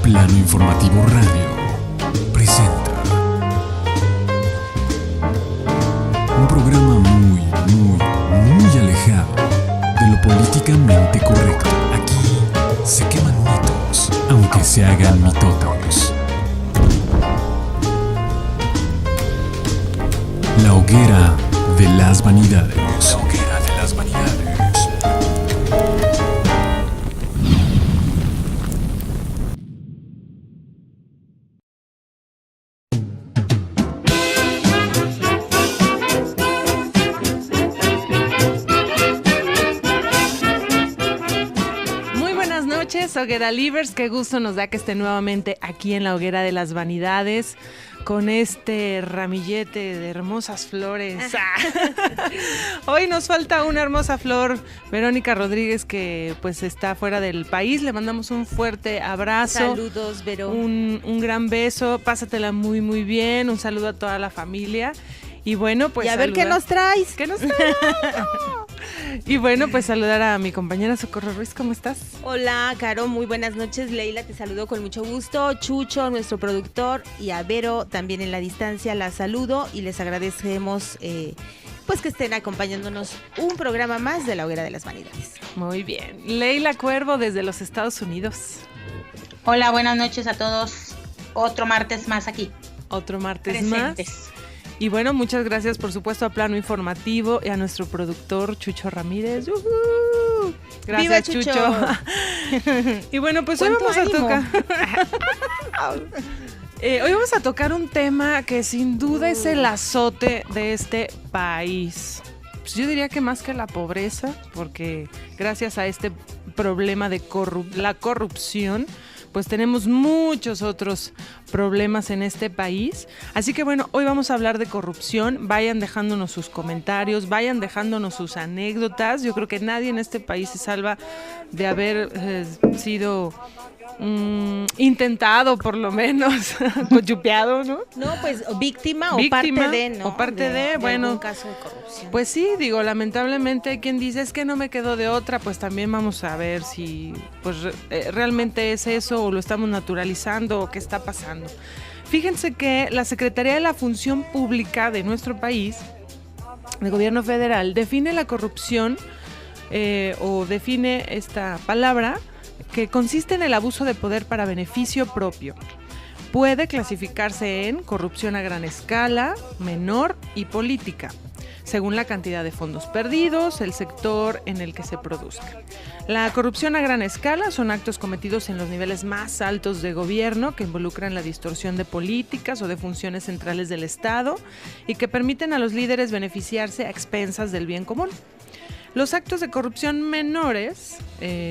Plano Informativo Radio presenta un programa muy alejado de lo políticamente correcto. Aquí se queman mitos, aunque se hagan mitotes. La hoguera de las vanidades. La hoguera de las vanidades. Hoguera Livers, qué gusto nos da que esté nuevamente aquí en la Hoguera de las Vanidades con este ramillete de hermosas flores. Hoy nos falta una hermosa flor, Verónica Rodríguez, que pues está fuera del país. Le mandamos un fuerte abrazo. Saludos, Vero. Un gran beso, pásatela muy bien, un saludo a toda la familia. Y bueno, pues y a ver qué nos traes. ¿Qué nos traes? Y bueno, pues saludar a mi compañera Socorro Ruiz, ¿cómo estás? Hola, Caro, muy buenas noches. Leila, te saludo con mucho gusto. Chucho, nuestro productor, y a Vero, también en la distancia, la saludo y les agradecemos pues que estén acompañándonos un programa más de la Hoguera de las Vanidades. Muy bien. Leila Cuervo, desde los Estados Unidos. Hola, buenas noches a todos. Otro martes más aquí. Otro martes presentes. Más. Y bueno, muchas gracias por supuesto a Plano Informativo y a nuestro productor Chucho Ramírez. Gracias, ¡Viva Chucho! Y bueno, pues hoy vamos ánimo? a tocar hoy vamos a tocar un tema que sin duda es el azote de este país. Pues yo diría que más que la pobreza, porque gracias a este problema de la corrupción, pues tenemos muchos otros problemas en este país. Así que bueno, hoy vamos a hablar de corrupción. Vayan dejándonos sus comentarios, vayan dejándonos sus anécdotas. Yo creo que nadie en este país se salva de haber sido intentado, por lo menos, cochupeado, ¿no? No, pues víctima o parte de, ¿no? O parte de, bueno, algún caso de corrupción. Pues sí, digo, lamentablemente hay quien dice, es que no me quedó de otra, pues también vamos a ver si pues realmente es eso o lo estamos naturalizando o qué está pasando. Fíjense que la Secretaría de la Función Pública de nuestro país, el gobierno federal, define la corrupción o define esta palabra que consiste en el abuso de poder para beneficio propio. Puede clasificarse en corrupción a gran escala, menor y política, según la cantidad de fondos perdidos, el sector en el que se produzca. La corrupción a gran escala son actos cometidos en los niveles más altos de gobierno que involucran la distorsión de políticas o de funciones centrales del Estado y que permiten a los líderes beneficiarse a expensas del bien común. Los actos de corrupción menores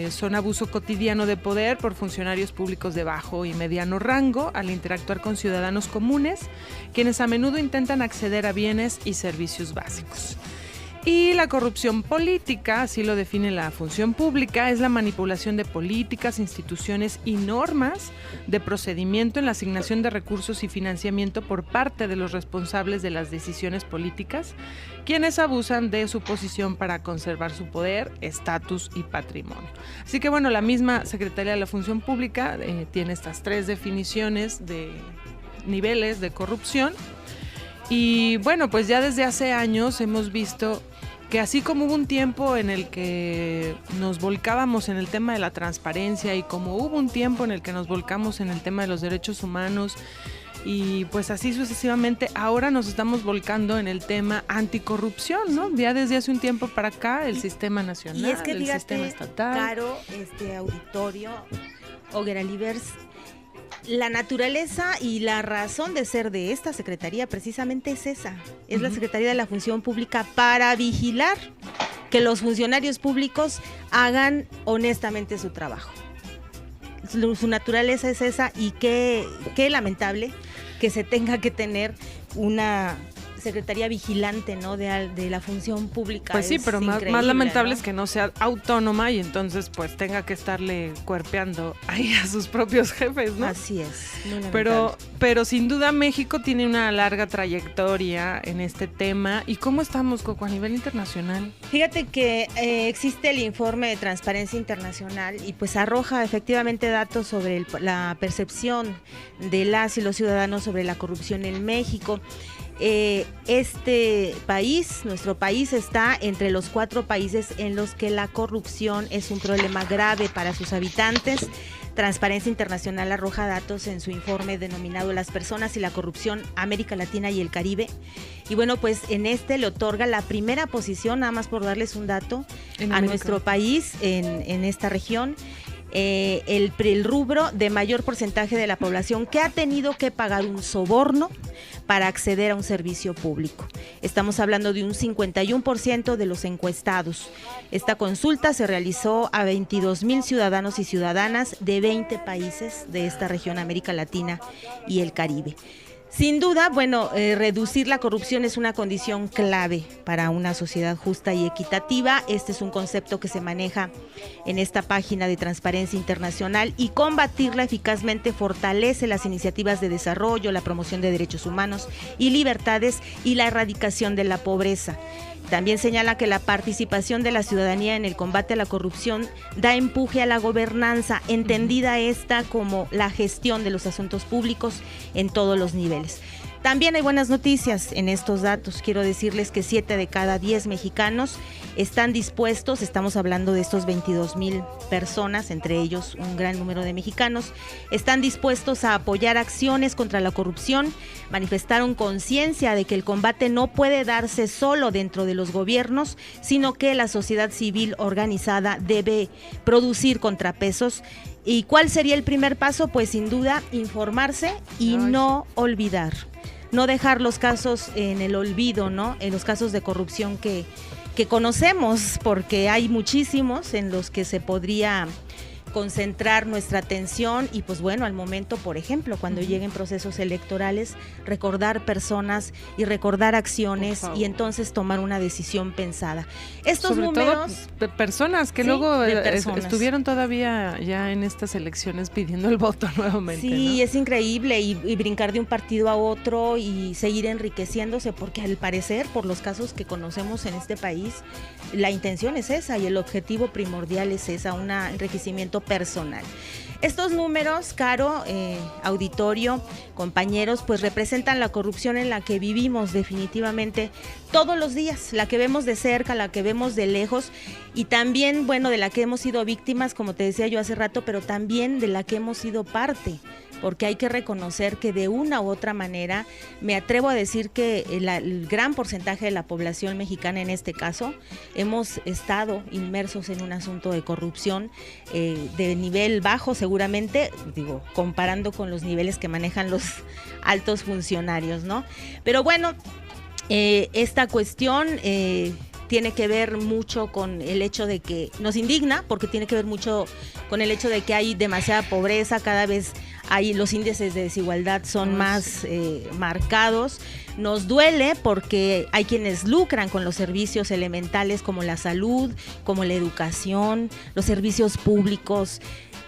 son abuso cotidiano de poder por funcionarios públicos de bajo y mediano rango al interactuar con ciudadanos comunes, quienes a menudo intentan acceder a bienes y servicios básicos. Y la corrupción política, así lo define la función pública, es la manipulación de políticas, instituciones y normas de procedimiento en la asignación de recursos y financiamiento por parte de los responsables de las decisiones políticas, quienes abusan de su posición para conservar su poder, estatus y patrimonio. Así que bueno, la misma Secretaría de la Función Pública tiene estas tres definiciones de niveles de corrupción. Y bueno, pues ya desde hace años hemos visto que así como hubo un tiempo en el que nos volcábamos en el tema de la transparencia y como hubo un tiempo en el que nos volcamos en el tema de los derechos humanos y pues así sucesivamente, ahora nos estamos volcando en el tema anticorrupción, ¿no? Ya desde hace un tiempo para acá, el sistema nacional, y es que, el sistema estatal. Caro, auditorio, Hoguera Livers, la naturaleza y la razón de ser de esta secretaría precisamente es esa. Es la Secretaría de la Función Pública para vigilar que los funcionarios públicos hagan honestamente su trabajo. Su naturaleza es esa y qué lamentable que se tenga que tener una secretaría vigilante, ¿no? De la función pública. Pues sí, Es pero más increíble, lamentable ¿no? es que no sea autónoma y entonces pues tenga que estarle cuerpeando ahí a sus propios jefes, ¿no? Así es. Muy Pero sin duda México tiene una larga trayectoria en este tema. ¿Y cómo estamos, Coco, a nivel internacional? Fíjate que existe el informe de Transparencia Internacional y pues arroja efectivamente datos sobre la percepción de las y los ciudadanos sobre la corrupción en México. Este país, nuestro país, está entre los 4 países en los que la corrupción es un problema grave para sus habitantes. Transparencia Internacional arroja datos en su informe denominado Las personas y la corrupción, América Latina y el Caribe. Y bueno, pues en este le otorga la primera posición, nada más por darles un dato, a nuestro país en esta región. El rubro de mayor porcentaje de la población que ha tenido que pagar un soborno para acceder a un servicio público. Estamos hablando de un 51% de los encuestados. Esta consulta se realizó a 22,000 ciudadanos y ciudadanas de 20 países de esta región, América Latina y el Caribe. Sin duda, bueno, reducir la corrupción es una condición clave para una sociedad justa y equitativa. Este es un concepto que se maneja en esta página de Transparencia Internacional, y combatirla eficazmente fortalece las iniciativas de desarrollo, la promoción de derechos humanos y libertades y la erradicación de la pobreza. También señala que la participación de la ciudadanía en el combate a la corrupción da empuje a la gobernanza, entendida esta como la gestión de los asuntos públicos en todos los niveles. También hay buenas noticias en estos datos. Quiero decirles que 7 de cada 10 mexicanos están dispuestos, estamos hablando de estos 22,000 personas, entre ellos un gran número de mexicanos, están dispuestos a apoyar acciones contra la corrupción. Manifestaron conciencia de que el combate no puede darse solo dentro de los gobiernos, sino que la sociedad civil organizada debe producir contrapesos. ¿Y cuál sería el primer paso? Pues sin duda informarse y no olvidar. No dejar los casos en el olvido, ¿no? En los casos de corrupción que conocemos, porque hay muchísimos en los que se podría concentrar nuestra atención. Y pues bueno, al momento, por ejemplo, cuando lleguen procesos electorales, recordar personas y recordar acciones y entonces tomar una decisión pensada. Estos sobre números todo de personas que sí, luego personas. estuvieron todavía ya en estas elecciones pidiendo el voto nuevamente. Sí, ¿no? es increíble y brincar de un partido a otro y seguir enriqueciéndose, porque al parecer, por los casos que conocemos en este país, la intención es esa y el objetivo primordial es esa, un enriquecimiento personal. Estos números, Caro, auditorio, compañeros, pues representan la corrupción en la que vivimos definitivamente todos los días, la que vemos de cerca, la que vemos de lejos, y también, bueno, de la que hemos sido víctimas, como te decía yo hace rato, pero también de la que hemos sido parte, porque hay que reconocer que de una u otra manera, me atrevo a decir que el gran porcentaje de la población mexicana en este caso, hemos estado inmersos en un asunto de corrupción de nivel bajo seguramente, digo, comparando con los niveles que manejan los altos funcionarios, ¿no? Pero bueno, esta cuestión tiene que ver mucho con el hecho de que nos indigna, porque tiene que ver mucho con el hecho de que hay demasiada pobreza, cada vez los índices de desigualdad son más marcados. Nos duele porque hay quienes lucran con los servicios elementales como la salud, como la educación, los servicios públicos.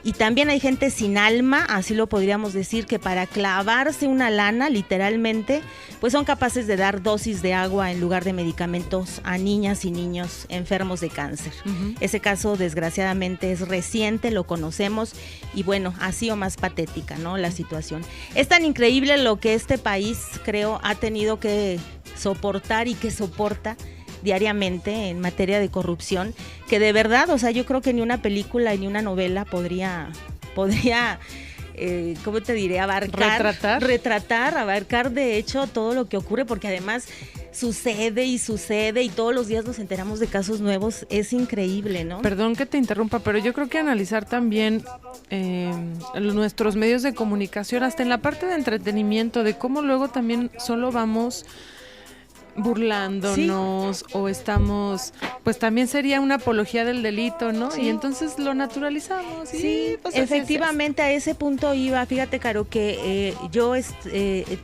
Y también hay gente sin alma, así lo podríamos decir, que para clavarse una lana, literalmente, pues son capaces de dar dosis de agua en lugar de medicamentos a niñas y niños enfermos de cáncer. Ese caso, desgraciadamente, es reciente, lo conocemos, y bueno, así o más patética, ¿no? La situación. Es tan increíble lo que este país, creo, ha tenido que soportar y que soporta diariamente en materia de corrupción, que de verdad, o sea, yo creo que ni una película ni una novela podría ¿cómo te diré? Abarcar de hecho todo lo que ocurre, porque además sucede y todos los días nos enteramos de casos nuevos. Es increíble, ¿no? Perdón que te interrumpa, pero yo creo que analizar también nuestros medios de comunicación, hasta en la parte de entretenimiento, de cómo luego también solo vamos burlándonos o estamos, pues también sería una apología del delito, ¿no? Sí. Y entonces lo naturalizamos. Sí, pues así efectivamente a ese punto iba. Fíjate, Caro, que yo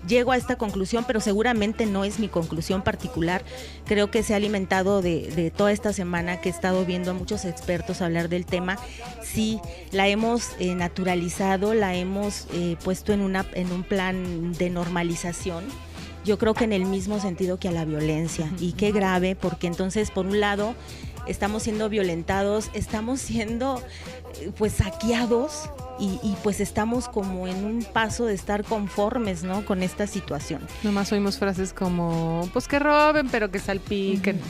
llego a esta conclusión, pero seguramente no es mi conclusión particular. Creo que se ha alimentado de toda esta semana que he estado viendo a muchos expertos hablar del tema. Sí, la hemos naturalizado, la hemos puesto en un plan de normalización. Yo creo que en el mismo sentido que a la violencia. Y qué grave, porque entonces, por un lado, estamos siendo violentados, estamos siendo pues saqueados y pues estamos como en un paso de estar conformes, ¿no? Con esta situación. Nomás oímos frases como, pues que roben, pero que salpiquen.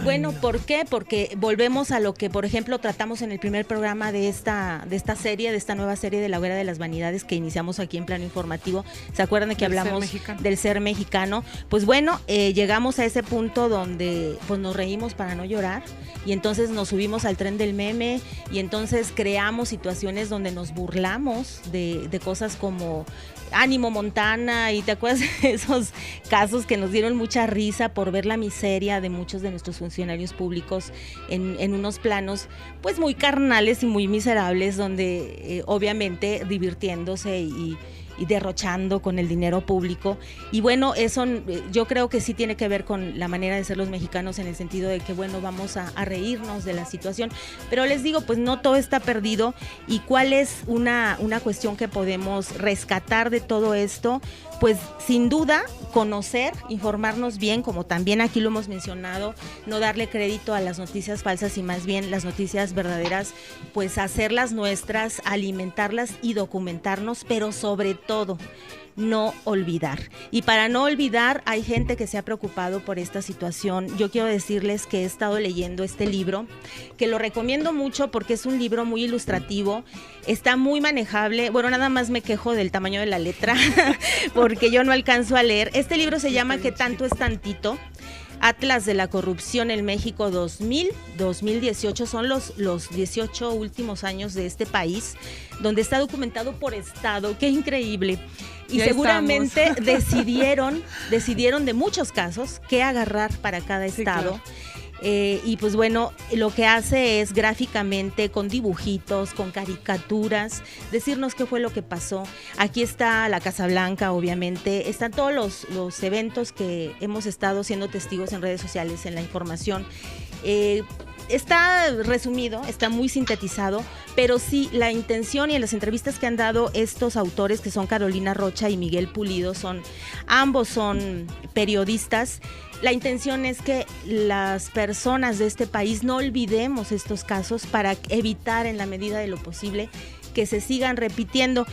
Bueno, ¿por qué? Porque volvemos a lo que, por ejemplo, tratamos en el primer programa de esta serie, de esta nueva serie de La Hoguera de las Vanidades que iniciamos aquí en Plano Informativo. ¿Se acuerdan de que hablamos del ser mexicano? Pues bueno, llegamos a ese punto donde pues nos reímos para no llorar y entonces nos subimos al tren del meme y entonces creamos situaciones donde nos burlamos de cosas como Ánimo Montana, y te acuerdas de esos casos que nos dieron mucha risa por ver la miseria de muchos de nuestros funcionarios públicos en unos planos pues muy carnales y muy miserables, donde obviamente divirtiéndose y derrochando con el dinero público. Y bueno, eso yo creo que sí tiene que ver con la manera de ser los mexicanos, en el sentido de que bueno, vamos a reírnos de la situación, pero les digo, pues no todo está perdido. ¿Y cuál es una cuestión que podemos rescatar de todo esto? Pues sin duda conocer, informarnos bien, como también aquí lo hemos mencionado, no darle crédito a las noticias falsas y más bien las noticias verdaderas, pues hacerlas nuestras, alimentarlas y documentarnos, pero sobre todo no olvidar. Y para no olvidar, hay gente que se ha preocupado por esta situación. Yo quiero decirles que he estado leyendo este libro, que lo recomiendo mucho porque es un libro muy ilustrativo, está muy manejable. Bueno, nada más me quejo del tamaño de la letra porque yo no alcanzo a leer. Este libro se llama ¿Qué tanto es tantito? Atlas de la corrupción en México 2018, son los 18 últimos años de este país, donde está documentado por estado. ¡Qué increíble! Y ya seguramente decidieron de muchos casos qué agarrar para cada estado. Sí, claro. Y pues bueno, lo que hace es gráficamente, con dibujitos, con caricaturas, decirnos qué fue lo que pasó. Aquí está la Casa Blanca, obviamente, están todos los eventos que hemos estado siendo testigos en redes sociales, en la información. Está resumido, está muy sintetizado, pero sí, la intención, y en las entrevistas que han dado estos autores, que son Carolina Rocha y Miguel Pulido, ambos son periodistas. La intención es que las personas de este país no olvidemos estos casos para evitar en la medida de lo posible que se sigan repitiendo.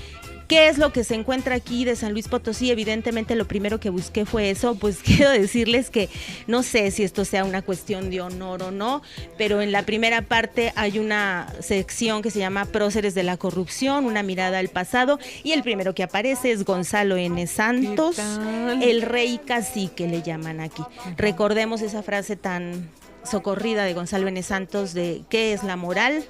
¿Qué es lo que se encuentra aquí de San Luis Potosí? Evidentemente lo primero que busqué fue eso. Pues quiero decirles que no sé si esto sea una cuestión de honor o no, pero en la primera parte hay una sección que se llama Próceres de la Corrupción, una mirada al pasado, y el primero que aparece es Gonzalo N. Santos, el rey cacique le llaman aquí. Recordemos esa frase tan socorrida de Gonzalo N. Santos de ¿qué es la moral?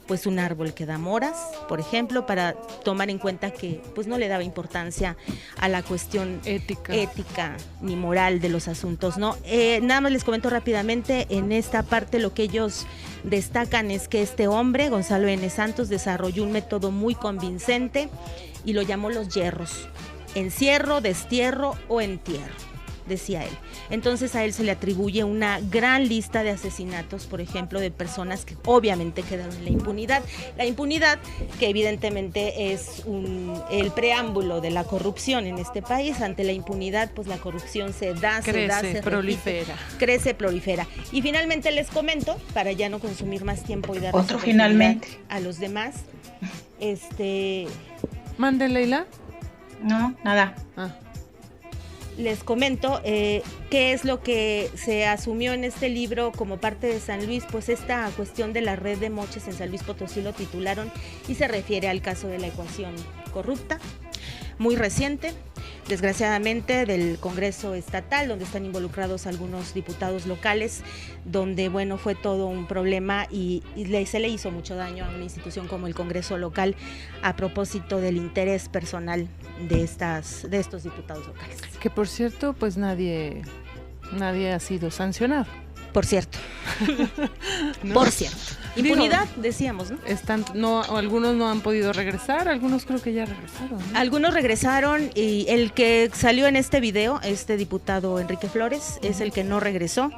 Pues un árbol que da moras, por ejemplo, para tomar en cuenta que pues no le daba importancia a la cuestión ética ni moral de los asuntos, ¿no? Nada más les comento rápidamente, en esta parte lo que ellos destacan es que este hombre, Gonzalo N. Santos, desarrolló un método muy convincente y lo llamó los hierros: encierro, destierro o entierro, decía él. Entonces a él se le atribuye una gran lista de asesinatos, por ejemplo, de personas que obviamente quedaron en la impunidad. La impunidad, que evidentemente es el preámbulo de la corrupción en este país. Ante la impunidad, pues la corrupción se prolifera. Crece, prolifera. Y finalmente les comento, para ya no consumir más tiempo y dar otro finalmente a los demás. ¿Mande, Leila? No, nada. Les comento qué es lo que se asumió en este libro como parte de San Luis. Pues esta cuestión de la red de moches en San Luis Potosí lo titularon, y se refiere al caso de la ecuación corrupta, muy reciente, desgraciadamente, del Congreso Estatal, donde están involucrados algunos diputados locales, donde bueno, fue todo un problema y se le hizo mucho daño a una institución como el Congreso local a propósito del interés personal de estos diputados locales. Que por cierto, pues nadie Nadie ha sido sancionado. Por cierto. ¿No? Por cierto. Impunidad, decíamos, ¿no? Algunos no han podido regresar, algunos creo que ya regresaron, ¿no? Algunos regresaron y el que salió en este video, este diputado Enrique Flores, es el que no regresó,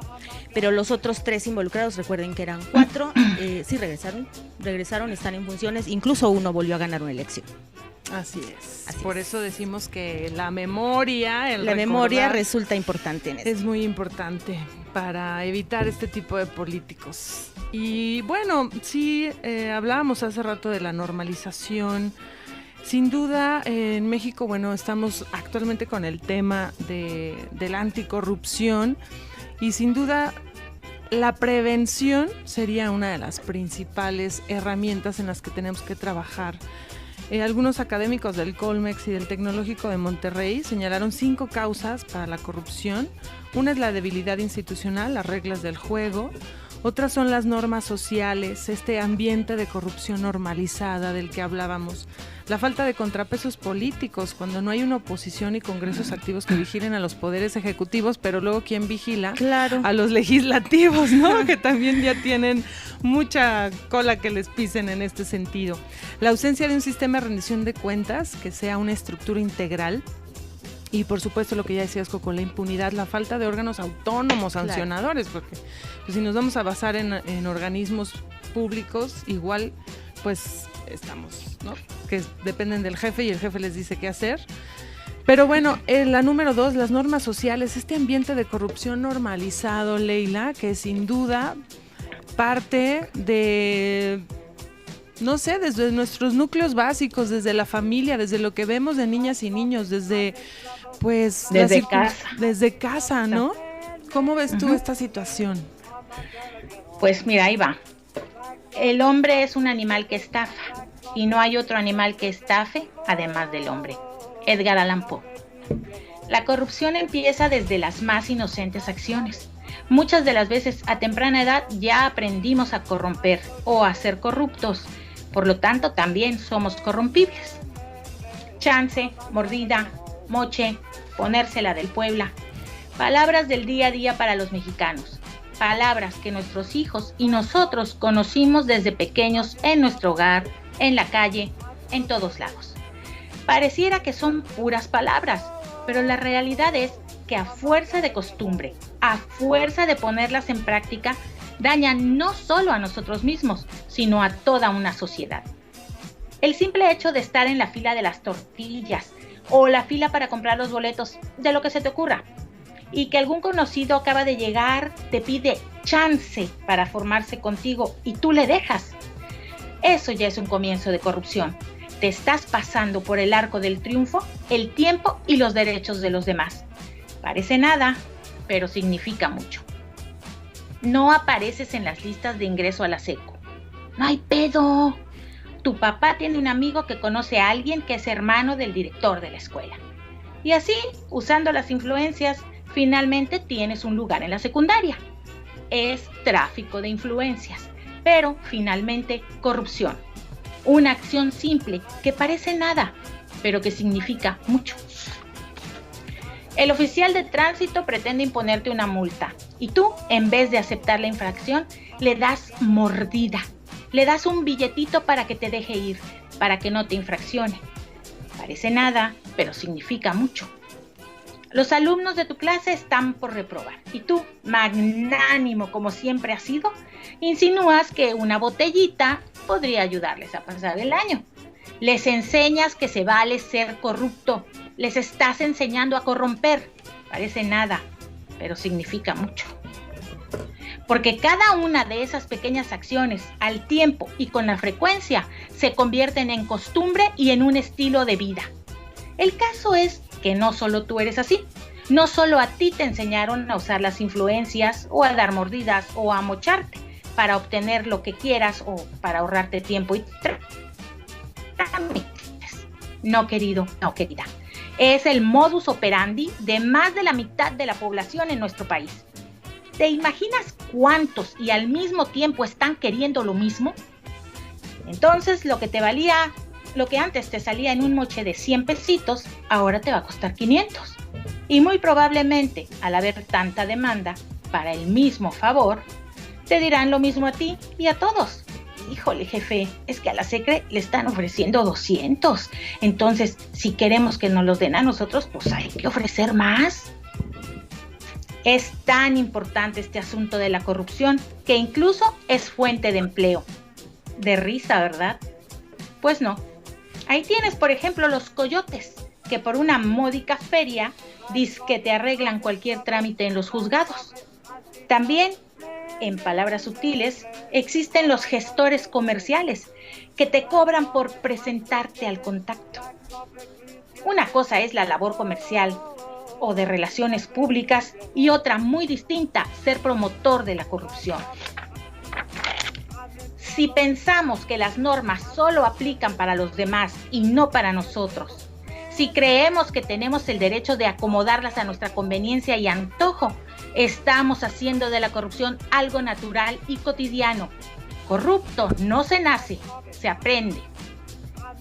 pero los otros 3 involucrados, recuerden que eran 4, sí regresaron, están en funciones, incluso uno volvió a ganar una elección. Así es. Por eso decimos que la memoria, la memoria resulta importante en esto. Es muy importante para evitar este tipo de políticos. Y bueno, sí, hablábamos hace rato de la normalización. Sin duda, en México, bueno, estamos actualmente con el tema de la anticorrupción y sin duda la prevención sería una de las principales herramientas en las que tenemos que trabajar. Algunos académicos del Colmex y del Tecnológico de Monterrey señalaron 5 causas para la corrupción. Una es la debilidad institucional, las reglas del juego. Otras son las normas sociales, este ambiente de corrupción normalizada del que hablábamos. La falta de contrapesos políticos, cuando no hay una oposición y congresos activos que vigilen a los poderes ejecutivos, pero luego ¿quién vigila? Claro. A los legislativos, ¿no? Que también ya tienen mucha cola que les pisen en este sentido. La ausencia de un sistema de rendición de cuentas que sea una estructura integral. Y por supuesto lo que ya decías, Coco, la impunidad, la falta de órganos autónomos sancionadores, porque pues, si nos vamos a basar en organismos públicos, igual pues estamos, ¿no? Que dependen del jefe y el jefe les dice qué hacer. Pero bueno, la número 2, las normas sociales, este ambiente de corrupción normalizado, Leila, que sin duda parte de... no sé, desde nuestros núcleos básicos, desde la familia, desde lo que vemos de niñas y niños, desde pues desde casa, ¿no? ¿Cómo ves tú esta situación? Pues mira, ahí va. El hombre es un animal que estafa y no hay otro animal que estafe además del hombre. Edgar Allan Poe. La corrupción empieza desde las más inocentes acciones. Muchas de las veces a temprana edad ya aprendimos a corromper o a ser corruptos. Por lo tanto, también somos corrompibles. Chance, mordida, moche, ponérsela del Puebla. Palabras del día a día para los mexicanos. Palabras que nuestros hijos y nosotros conocimos desde pequeños en nuestro hogar, en la calle, en todos lados. Pareciera que son puras palabras, pero la realidad es que a fuerza de costumbre, a fuerza de ponerlas en práctica, dañan no solo a nosotros mismos, sino a toda una sociedad. El simple hecho de estar en la fila de las tortillas o la fila para comprar los boletos, de lo que se te ocurra, y que algún conocido acaba de llegar, te pide chance para formarse contigo y tú le dejas. Eso ya es un comienzo de corrupción. Te estás pasando por el arco del triunfo, el tiempo y los derechos de los demás. Parece nada, pero significa mucho. No apareces en las listas de ingreso a la seco. No hay pedo. Tu papá tiene un amigo que conoce a alguien que es hermano del director de la escuela. Y así, usando las influencias, finalmente tienes un lugar en la secundaria. Es tráfico de influencias, pero finalmente corrupción. Una acción simple que parece nada, pero que significa mucho. El oficial de tránsito pretende imponerte una multa y tú, en vez de aceptar la infracción, le das mordida. Le das un billetito para que te deje ir, para que no te infraccione. Parece nada, pero significa mucho. Los alumnos de tu clase están por reprobar y tú, magnánimo como siempre has sido, insinúas que una botellita podría ayudarles a pasar el año. Les enseñas que se vale ser corrupto. Les estás enseñando a corromper. Parece nada, pero significa mucho. Porque cada una de esas pequeñas acciones, al tiempo y con la frecuencia, se convierten en costumbre y en un estilo de vida. El caso es que no solo tú eres así. No solo a ti te enseñaron a usar las influencias o a dar mordidas o a mocharte para obtener lo que quieras o para ahorrarte tiempo y trámites. No, querido, no, querida. Es el modus operandi de más de la mitad de la población en nuestro país. ¿Te imaginas cuántos y al mismo tiempo están queriendo lo mismo? Entonces, lo que antes te salía en un moche de 100 pesitos, ahora te va a costar 500. Y muy probablemente, al haber tanta demanda para el mismo favor, te dirán lo mismo a ti y a todos. Híjole, jefe, es que a la Secre le están ofreciendo 200. Entonces, si queremos que nos los den a nosotros, pues hay que ofrecer más. Es tan importante este asunto de la corrupción que incluso es fuente de empleo. De risa, ¿verdad? Pues no. Ahí tienes, por ejemplo, los coyotes, que por una módica feria dizque te arreglan cualquier trámite en los juzgados. También, en palabras sutiles, existen los gestores comerciales que te cobran por presentarte al contacto. Una cosa es la labor comercial o de relaciones públicas y otra muy distinta, ser promotor de la corrupción. Si pensamos que las normas solo aplican para los demás y no para nosotros, si creemos que tenemos el derecho de acomodarlas a nuestra conveniencia y antojo, estamos haciendo de la corrupción algo natural y cotidiano. Corrupto no se nace, se aprende.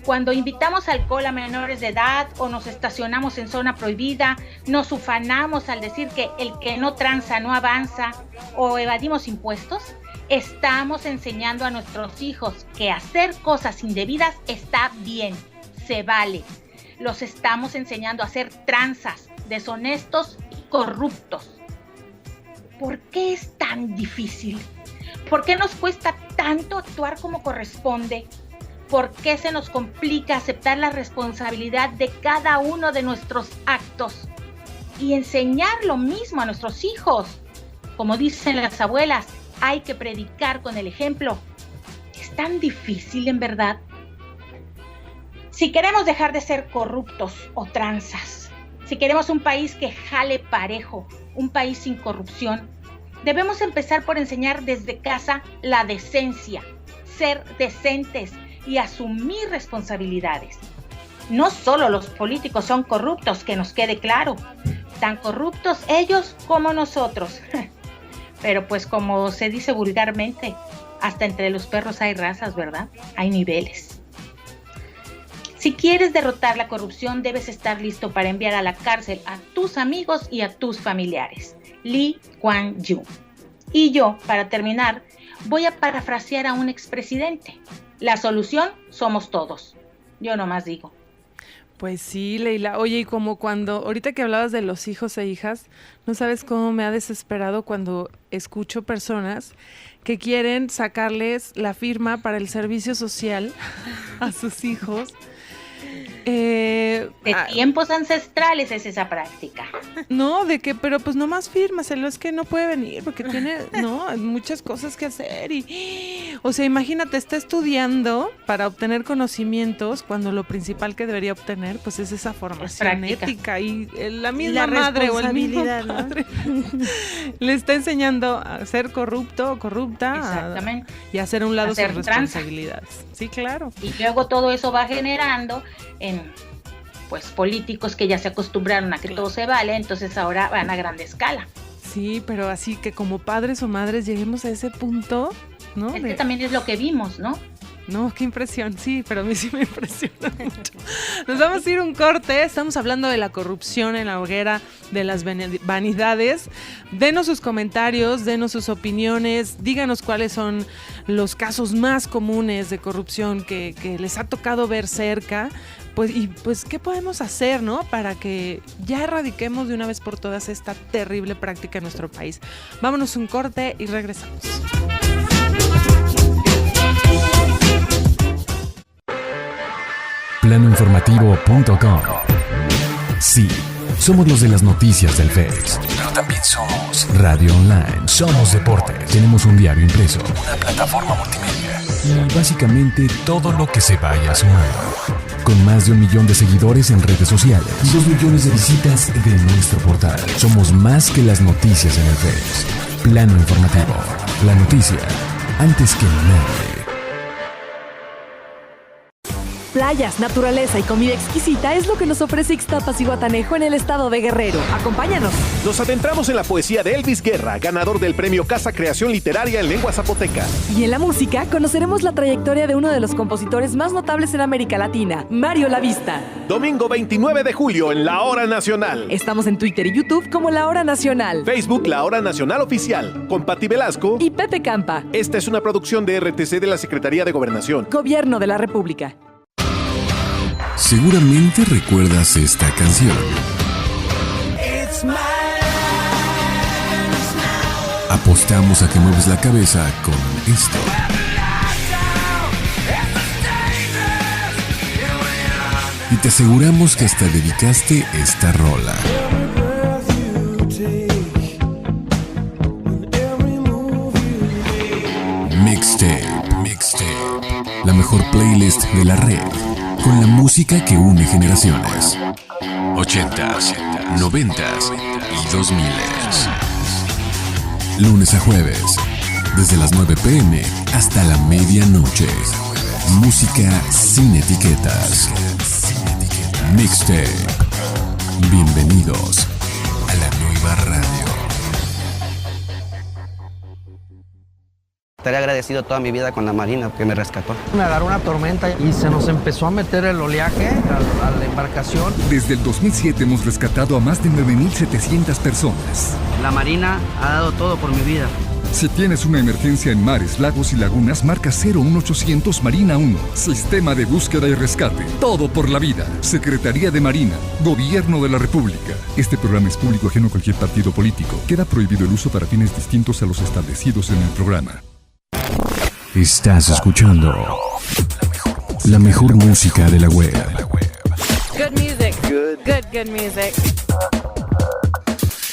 Cuando invitamos alcohol a menores de edad o nos estacionamos en zona prohibida, nos ufanamos al decir que el que no tranza no avanza o evadimos impuestos, estamos enseñando a nuestros hijos que hacer cosas indebidas está bien, se vale. Los estamos enseñando a hacer tranzas, deshonestos y corruptos. ¿Por qué es tan difícil? ¿Por qué nos cuesta tanto actuar como corresponde? ¿Por qué se nos complica aceptar la responsabilidad de cada uno de nuestros actos? Y enseñar lo mismo a nuestros hijos. Como dicen las abuelas, hay que predicar con el ejemplo. ¿Es tan difícil en verdad? Si queremos dejar de ser corruptos o tranzas, si queremos un país que jale parejo, un país sin corrupción, debemos empezar por enseñar desde casa la decencia, ser decentes y asumir responsabilidades. No solo los políticos son corruptos, que nos quede claro, tan corruptos ellos como nosotros. Pero pues como se dice vulgarmente, hasta entre los perros hay razas, ¿verdad? Hay niveles. Si quieres derrotar la corrupción, debes estar listo para enviar a la cárcel a tus amigos y a tus familiares. Lee Kuan Yew. Y yo, para terminar, voy a parafrasear a un expresidente. La solución somos todos. Yo nomás digo. Pues sí, Leila. Oye, y como cuando, ahorita que hablabas de los hijos e hijas, no sabes cómo me ha desesperado cuando escucho personas que quieren sacarles la firma para el servicio social a sus hijos. De tiempos ancestrales es esa práctica. No, de que, pero pues nomás fírmaselo, es que no puede venir porque tiene, muchas cosas que hacer y, o sea, imagínate, está estudiando para obtener conocimientos cuando lo principal que debería obtener, pues es esa formación ética y la misma madre o el mismo padre, ¿no? Le está enseñando a ser corrupto o corrupta. Exactamente. Y a hacer a un lado sus responsabilidades. Sí, claro. Y luego todo eso va generando en pues políticos que ya se acostumbraron a que todo se vale, entonces ahora van a grande escala. Sí, pero así que como padres o madres lleguemos a ese punto, ¿no? Es que también es lo que vimos, ¿no? No, qué impresión, sí, pero a mí sí me impresiona mucho. Nos vamos a ir un corte, estamos hablando de la corrupción en la hoguera de las vanidades. Denos sus comentarios, denos sus opiniones, díganos cuáles son los casos más comunes de corrupción que les ha tocado ver cerca. Pues, ¿qué podemos hacer, no? Para que ya erradiquemos de una vez por todas esta terrible práctica en nuestro país. Vámonos un corte y regresamos. Planoinformativo.com. Sí, somos los de las noticias del Face, pero también somos radio online, somos deportes, tenemos un diario impreso, una plataforma multimedia y básicamente todo lo que se vaya sumando. Con más de 1 millón de seguidores en redes sociales y 2 millones de visitas de nuestro portal. Somos más que las noticias en el Face. Plano Informativo. La noticia antes que nadie. Playas, naturaleza y comida exquisita es lo que nos ofrece Ixtapas y Guatanejo en el estado de Guerrero. Acompáñanos. Nos adentramos en la poesía de Elvis Guerra, ganador del premio Casa Creación Literaria en Lengua Zapoteca. Y en la música conoceremos la trayectoria de uno de los compositores más notables en América Latina, Mario Lavista. Domingo 29 de julio en La Hora Nacional. Estamos en Twitter y YouTube como La Hora Nacional. Facebook La Hora Nacional Oficial, con Pati Velasco y Pepe Campa. Esta es una producción de RTC de la Secretaría de Gobernación. Gobierno de la República. Seguramente recuerdas esta canción. Apostamos a que mueves la cabeza con esto. Y te aseguramos que hasta dedicaste esta rola. Mixtape. La mejor playlist de la red. Con la música que une generaciones. 80s, 90s y 2000s. Lunes a jueves, desde las 9 p.m. hasta la medianoche. Música sin etiquetas. Mixtape. Bienvenidos a la nueva radio. Estaré agradecido toda mi vida con la Marina que me rescató. Me agarró una tormenta y se nos empezó a meter el oleaje a la embarcación. Desde el 2007 hemos rescatado a más de 9,700 personas. La Marina ha dado todo por mi vida. Si tienes una emergencia en mares, lagos y lagunas, marca 01800 Marina 1. Sistema de búsqueda y rescate. Todo por la vida. Secretaría de Marina. Gobierno de la República. Este programa es público ajeno a cualquier partido político. Queda prohibido el uso para fines distintos a los establecidos en el programa. Estás escuchando la mejor música de la web. Good music. Good music.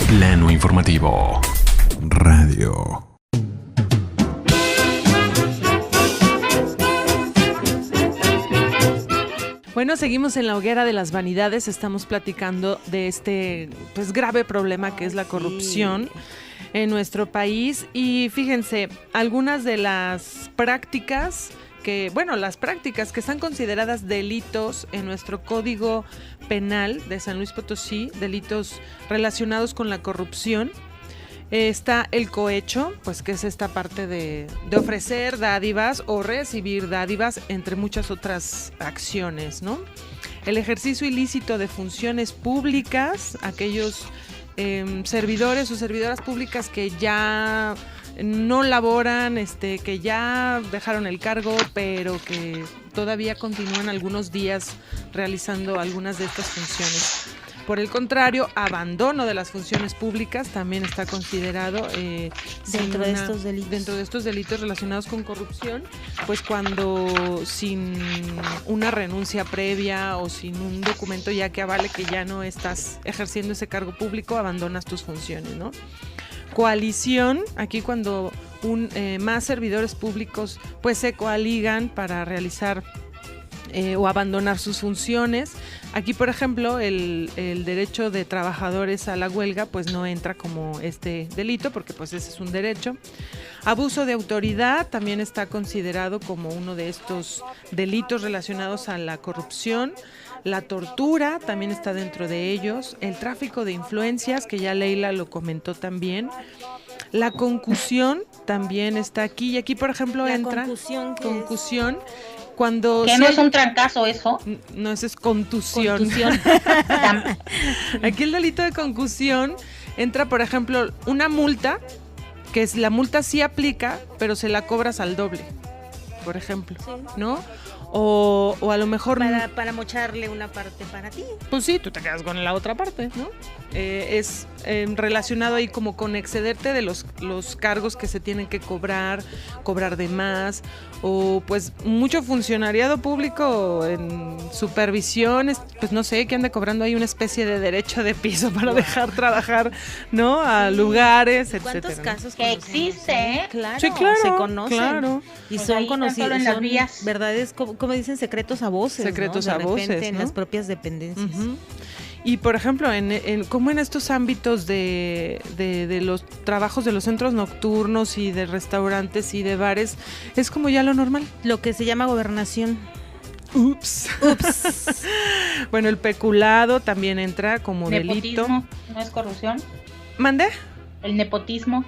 Plano informativo. Radio. Bueno, seguimos en la hoguera de las vanidades. Estamos platicando de este grave problema que es la corrupción en nuestro país. Y fíjense, algunas de las prácticas que están consideradas delitos en nuestro Código Penal de San Luis Potosí, delitos relacionados con la corrupción. Está el cohecho, pues que es esta parte de ofrecer dádivas o recibir dádivas, entre muchas otras acciones, ¿no? El ejercicio ilícito de funciones públicas, aquellos servidores o servidoras públicas que ya no laboran, que ya dejaron el cargo, pero que todavía continúan algunos días realizando algunas de estas funciones. Por el contrario, abandono de las funciones públicas también está considerado dentro de estos delitos relacionados con corrupción, pues cuando sin una renuncia previa o sin un documento ya que avale que ya no estás ejerciendo ese cargo público, abandonas tus funciones, ¿no? Coalición, aquí cuando más servidores públicos pues se coaligan para realizar o abandonar sus funciones. Aquí, por ejemplo, el derecho de trabajadores a la huelga pues no entra como este delito, porque pues ese es un derecho. Abuso de autoridad también está considerado como uno de estos delitos relacionados a la corrupción. La tortura también está dentro de ellos. El tráfico de influencias, que ya Leila lo comentó también. La concusión también está aquí. Y aquí, por ejemplo, entra concusión. Cuando ¿que no es un trancazo eso? No, eso es contusión. Aquí el delito de concusión entra, por ejemplo, una multa, que es la multa sí aplica, pero se la cobras al doble, por ejemplo, sí, ¿no? O a lo mejor... Para mocharle una parte para ti. Pues sí, tú te quedas con la otra parte, ¿no? Es relacionado ahí como con excederte de los cargos que se tienen que cobrar de más, o pues mucho funcionariado público en supervisión, pues no sé, que anda cobrando ahí una especie de derecho de piso para dejar trabajar, ¿no? A lugares, etcétera. ¿Cuántos casos que existe? Claro, sí, claro, se conocen. Claro. Y pues son conocidos en las vías. Verdades, como dicen, secretos a voces, secretos ¿no? a voces, repente, ¿no? En las propias dependencias. Uh-huh. Y por ejemplo, como en estos ámbitos de los trabajos de los centros nocturnos y de restaurantes y de bares, es como ya lo normal. Lo que se llama gobernación. Ups. Bueno, el peculado también entra como delito. ¿Nepotismo no es corrupción? ¿Mande? El nepotismo.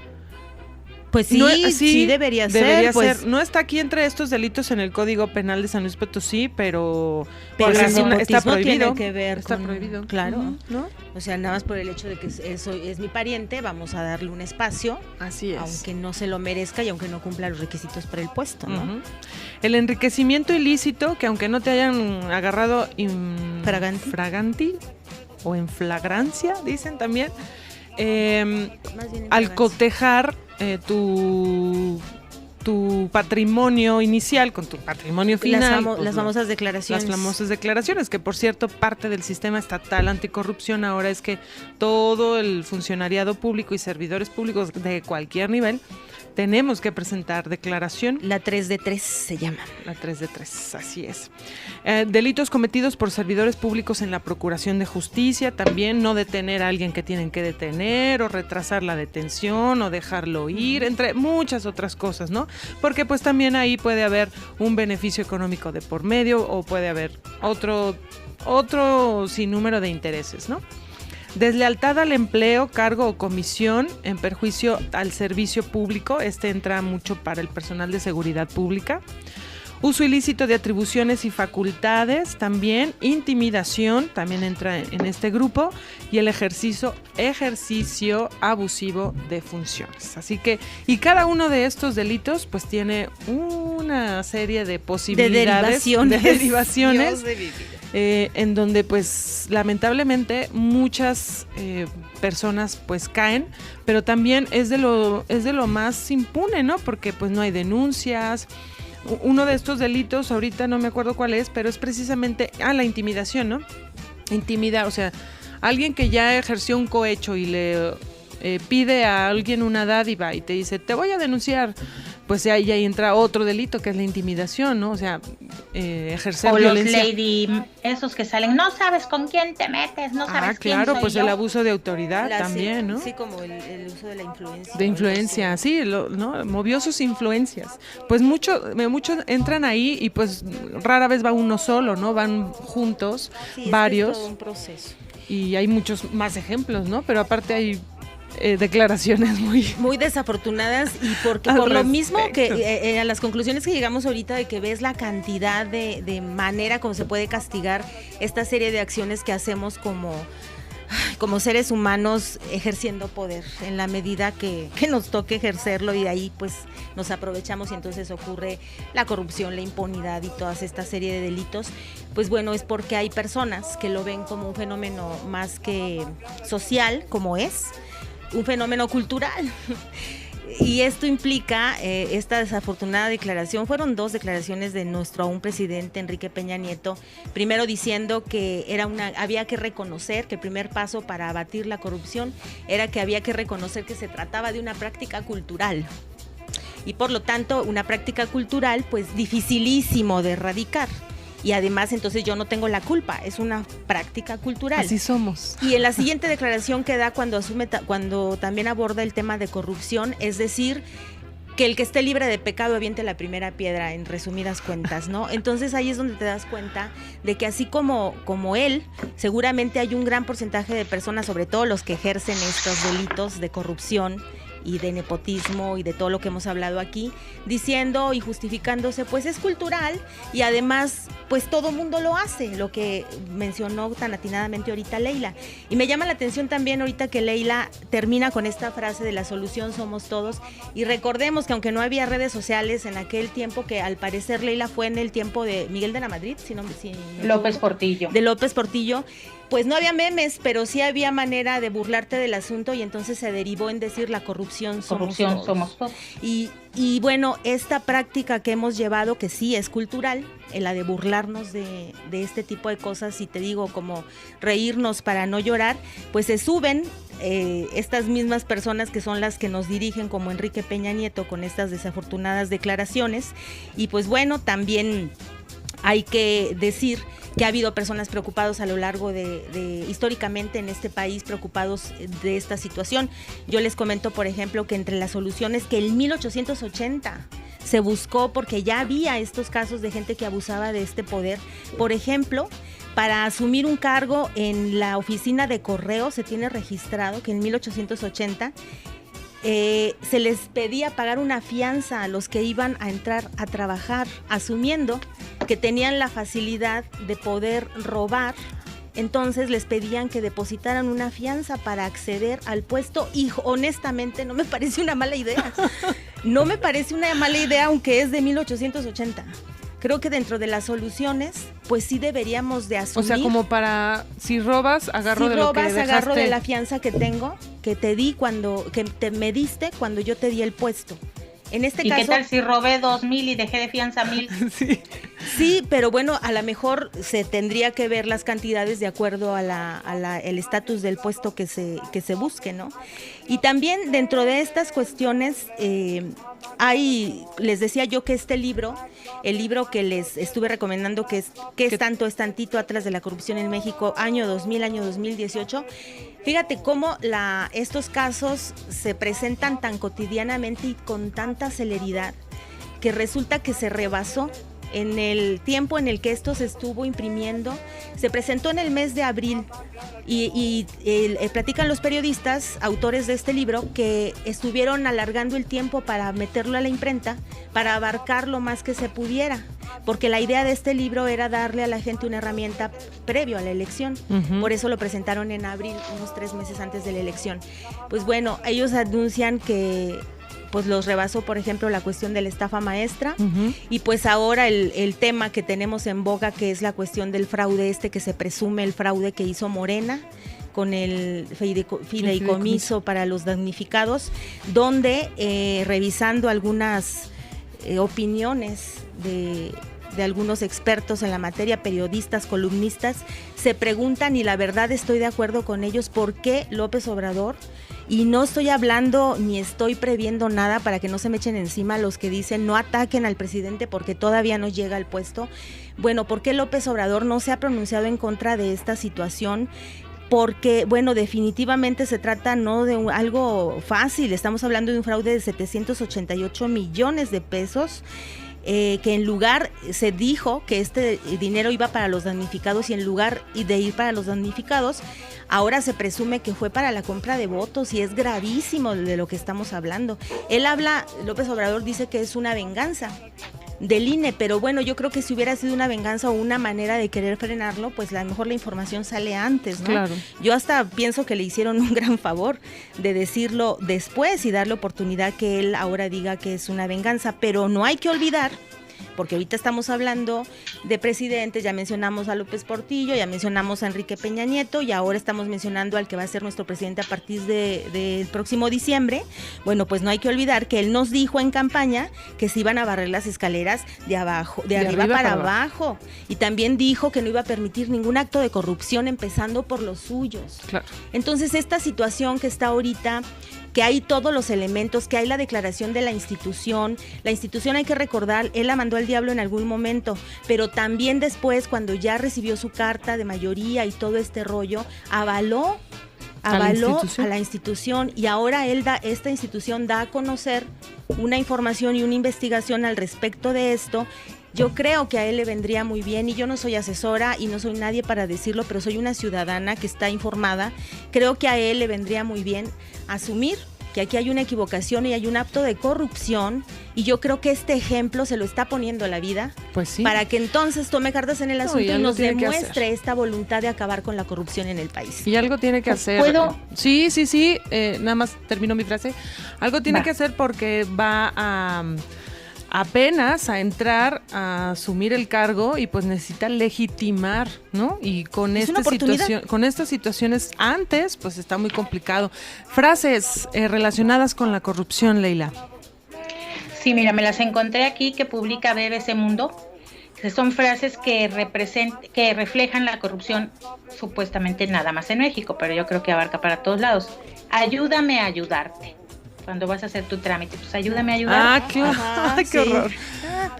Pues sí, sí debería ser. Pues, no está aquí entre estos delitos en el Código Penal de San Luis Potosí, pero el está prohibido. Tiene que ver está con, prohibido. Claro, ¿no? O sea, nada más por el hecho de que es mi pariente, vamos a darle un espacio. Así es. Aunque no se lo merezca y aunque no cumpla los requisitos para el puesto, ¿no? El enriquecimiento ilícito, que aunque no te hayan agarrado fraganti o en flagrancia, dicen también, al cotejar tu patrimonio inicial con tu patrimonio final. Las famosas declaraciones. Las famosas declaraciones, que por cierto, parte del sistema estatal anticorrupción ahora es que todo el funcionariado público y servidores públicos de cualquier nivel tenemos que presentar declaración. La 3 de 3 se llama. La 3 de 3, así es. Delitos cometidos por servidores públicos en la Procuración de Justicia, también no detener a alguien que tienen que detener, o retrasar la detención, o dejarlo ir, entre muchas otras cosas, ¿no? Porque pues también ahí puede haber un beneficio económico de por medio, o puede haber otro sinnúmero de intereses, ¿no? Deslealtad al empleo, cargo o comisión en perjuicio al servicio público, entra mucho para el personal de seguridad pública. Uso ilícito de atribuciones y facultades, también. Intimidación, también entra en este grupo. Y el ejercicio abusivo de funciones. Así que, y cada uno de estos delitos pues tiene una serie de posibilidades, de derivaciones. En donde pues lamentablemente muchas personas pues caen, pero también es de lo más impune, ¿no? Porque pues no hay denuncias. Uno de estos delitos, ahorita no me acuerdo cuál es, pero es precisamente la intimidación, ¿no? Intimidar, o sea, alguien que ya ejerció un cohecho y le pide a alguien una dádiva y te dice, te voy a denunciar, pues ahí entra otro delito que es la intimidación, ¿no? O sea, ejercer violencia. O los lady, esos que salen, no sabes con quién te metes, no sabes quién claro, soy pues yo. el abuso de autoridad también, ¿no? Sí, como el uso de la influencia. De influencia, sí, ¿no? Movió sus influencias. Pues muchos entran ahí y pues rara vez va uno solo, ¿no? Van juntos, varios. Es todo un proceso. Y hay muchos más ejemplos, ¿no? Pero aparte hay declaraciones muy desafortunadas, y porque por lo mismo que a las conclusiones que llegamos ahorita, de que ves la cantidad de manera como se puede castigar esta serie de acciones que hacemos como seres humanos ejerciendo poder en la medida que nos toque ejercerlo, y de ahí pues nos aprovechamos y entonces ocurre la corrupción, la impunidad y toda esta serie de delitos. Pues bueno, es porque hay personas que lo ven como un fenómeno más que social, como es un fenómeno cultural. Y esto implica esta desafortunada declaración. Fueron 2 declaraciones de nuestro aún presidente Enrique Peña Nieto, primero diciendo que había que reconocer que el primer paso para abatir la corrupción era que había que reconocer que se trataba de una práctica cultural, y por lo tanto una práctica cultural pues dificilísimo de erradicar. Y además entonces yo no tengo la culpa, es una práctica cultural. Así somos. Y en la siguiente declaración que da cuando también aborda el tema de corrupción, es decir, que el que esté libre de pecado aviente la primera piedra, en resumidas cuentas, ¿no? Entonces ahí es donde te das cuenta de que así como él, seguramente hay un gran porcentaje de personas, sobre todo los que ejercen estos delitos de corrupción y de nepotismo y de todo lo que hemos hablado aquí, diciendo y justificándose, pues es cultural, y además pues todo mundo lo hace, lo que mencionó tan atinadamente ahorita Leila. Y me llama la atención también ahorita que Leila termina con esta frase de la solución somos todos, y recordemos que aunque no había redes sociales en aquel tiempo, que al parecer Leila fue en el tiempo de Miguel de la Madrid, López Portillo. De López Portillo, pues no había memes, pero sí había manera de burlarte del asunto, y entonces se derivó en decir la corrupción somos todos. Y bueno, esta práctica que hemos llevado, que sí es cultural, la de burlarnos de este tipo de cosas, y te digo, como reírnos para no llorar, pues se suben estas mismas personas que son las que nos dirigen, como Enrique Peña Nieto, con estas desafortunadas declaraciones. Y pues bueno, también hay que decir que ha habido personas preocupadas a lo largo de históricamente en este país, preocupados de esta situación. Yo les comento, por ejemplo, que entre las soluciones que en 1880 se buscó porque ya había estos casos de gente que abusaba de este poder. Por ejemplo, para asumir un cargo en la oficina de correo se tiene registrado que en 1880 se les pedía pagar una fianza a los que iban a entrar a trabajar, asumiendo que tenían la facilidad de poder robar. Entonces les pedían que depositaran una fianza para acceder al puesto y honestamente no me parece una mala idea. No me parece una mala idea, aunque es de 1880. Creo que dentro de las soluciones, pues sí deberíamos de asumir. O sea, como para, si robas, agarro de lo que dejaste. Agarro de la fianza que tengo, que te di me diste cuando yo te di el puesto. En este caso. ¿Y qué tal si robé 2,000 y dejé de fianza 1,000? Sí, pero bueno, a lo mejor se tendría que ver las cantidades de acuerdo a el estatus del puesto que se busque, ¿no? Y también dentro de estas cuestiones les decía yo que el libro que les estuve recomendando, que es tanto es tantito atrás de la corrupción en México, año 2000, año 2018. Fíjate cómo estos casos se presentan tan cotidianamente y con tanta celeridad que resulta que se rebasó en el tiempo en el que esto se estuvo imprimiendo. Se presentó en el mes de abril y platican los periodistas, autores de este libro, que estuvieron alargando el tiempo para meterlo a la imprenta, para abarcar lo más que se pudiera, porque la idea de este libro era darle a la gente una herramienta previo a la elección. Por eso lo presentaron en abril, unos 3 meses antes de la elección. Pues bueno, ellos anuncian que pues los rebasó, por ejemplo, la cuestión de la estafa maestra, y pues ahora el tema que tenemos en boga, que es la cuestión del fraude que se presume el fraude que hizo Morena con el fideicomiso para los damnificados, donde revisando algunas opiniones de algunos expertos en la materia, periodistas, columnistas, se preguntan, y la verdad estoy de acuerdo con ellos, ¿por qué López Obrador? Y no estoy hablando ni estoy previendo nada para que no se me echen encima los que dicen no ataquen al presidente porque todavía no llega al puesto. Bueno, ¿por qué López Obrador no se ha pronunciado en contra de esta situación? Porque, bueno, definitivamente se trata no de algo fácil, estamos hablando de un fraude de 788 millones de pesos, que en lugar, se dijo que este dinero iba para los damnificados y en lugar de ir para los damnificados, ahora se presume que fue para la compra de votos y es gravísimo de lo que estamos hablando. López Obrador dice que es una venganza del INE, pero bueno, yo creo que si hubiera sido una venganza o una manera de querer frenarlo, pues a lo mejor la información sale antes, ¿no? Claro. Yo hasta pienso que le hicieron un gran favor de decirlo después y darle oportunidad que él ahora diga que es una venganza, pero no hay que olvidar, porque ahorita estamos hablando de presidentes, ya mencionamos a López Portillo, ya mencionamos a Enrique Peña Nieto y ahora estamos mencionando al que va a ser nuestro presidente a partir del próximo diciembre. Bueno, pues no hay que olvidar que él nos dijo en campaña que se iban a barrer las escaleras de arriba para abajo, y también dijo que no iba a permitir ningún acto de corrupción, empezando por los suyos. Claro. Entonces esta situación que está ahorita, que hay todos los elementos, que hay la declaración de la institución hay que recordar, él la mandó al diablo en algún momento, pero también después, cuando ya recibió su carta de mayoría y todo este rollo, avaló a la institución, y ahora esta institución da a conocer una información y una investigación al respecto de esto. Yo creo que a él le vendría muy bien, y yo no soy asesora y no soy nadie para decirlo, pero soy una ciudadana que está informada. Creo que a él le vendría muy bien asumir que aquí hay una equivocación y hay un acto de corrupción, y yo creo que este ejemplo se lo está poniendo a la vida, pues sí, para que entonces tome cartas en el asunto y nos demuestre esta voluntad de acabar con la corrupción en el país. Y algo tiene que hacer. ¿Puedo? Sí, nada más termino mi frase. Algo tiene que hacer porque va apenas a entrar a asumir el cargo y pues necesita legitimar, ¿no? Y con estas situaciones antes, pues está muy complicado. Frases relacionadas con la corrupción, Leila. Sí, mira, me las encontré aquí, que publica BBC Mundo, que son frases que reflejan la corrupción supuestamente nada más en México, pero yo creo que abarca para todos lados. Ayúdame a ayudarte. Cuando vas a hacer tu trámite, pues ayúdame a ayudarte. Ah, claro. Ay, qué horror.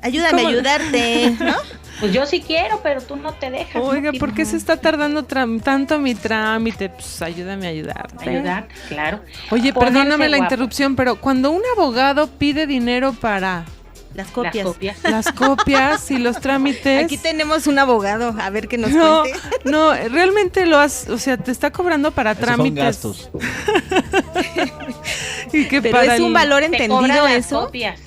Ayúdame a ayudarte, ¿no? Pues yo sí quiero, pero tú no te dejas. Oiga, ¿por qué se está tardando tanto mi trámite? Pues ayúdame a ayudarte. Ayudar, claro. Oye, perdóname la interrupción, pero cuando un abogado pide dinero para Las copias. Las copias y los trámites. Aquí tenemos un abogado, a ver qué nos cuente. No, realmente o sea, te está cobrando para trámites. Son gastos. Y que pero es un valor entendido eso. Copias.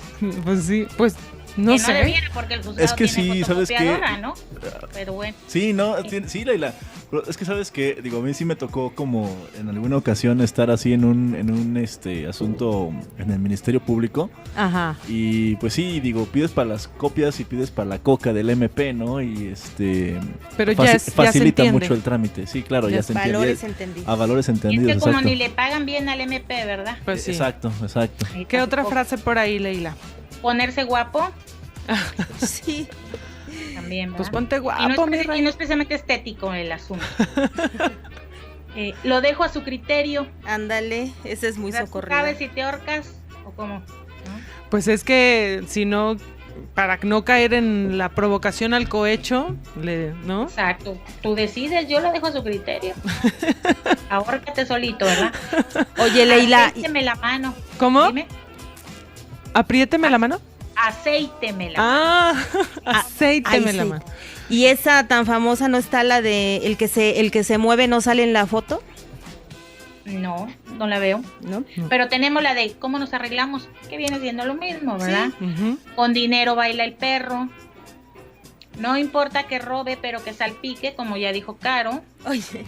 Pues sí, pues no sé. No debiera porque el juzgado Es que tiene sí, ¿sabes qué? fotocopiadora, ¿no? Pero bueno. Sí, no, sí, Leila. Pero es que sabes que, digo, a mí sí me tocó como en alguna ocasión estar así en un asunto en el Ministerio Público. Ajá. Y pues sí, digo, pides para las copias y pides para la coca del MP, ¿no? Y pero facilita ya se mucho el trámite. Sí, claro, ya se entiende. Valores entendidos. A valores entendidos, Y es que como exacto. ni le pagan bien al MP, ¿verdad? Pues sí. Exacto. ¿Qué otra frase por ahí, Leila? Ponerse guapo. Sí. También, ¿verdad? Pues ponte Y guapo, mi no reina. es precisamente estético el asunto. Lo dejo a su criterio. Ándale, ese es muy socorrido. ¿Sabes si te ahorcas o cómo? ¿No? Pues es que si no, para no caer en la provocación al cohecho, ¿no? Exacto. Tú decides, yo lo dejo a su criterio. Ahórcate solito, ¿verdad? Oye, Leila. Acéiteme la mano. ¿Cómo? Dime. ¿Apriéteme la mano? Acéiteme la mano. Acéiteme la sí. mano. ¿Y esa tan famosa no está la de el que se mueve no sale en la foto? No la veo. ¿No? Pero tenemos la de cómo nos arreglamos, que viene siendo lo mismo, ¿verdad? Sí. Uh-huh. Con dinero baila el perro. No importa que robe, pero que salpique, como ya dijo Caro. Oye.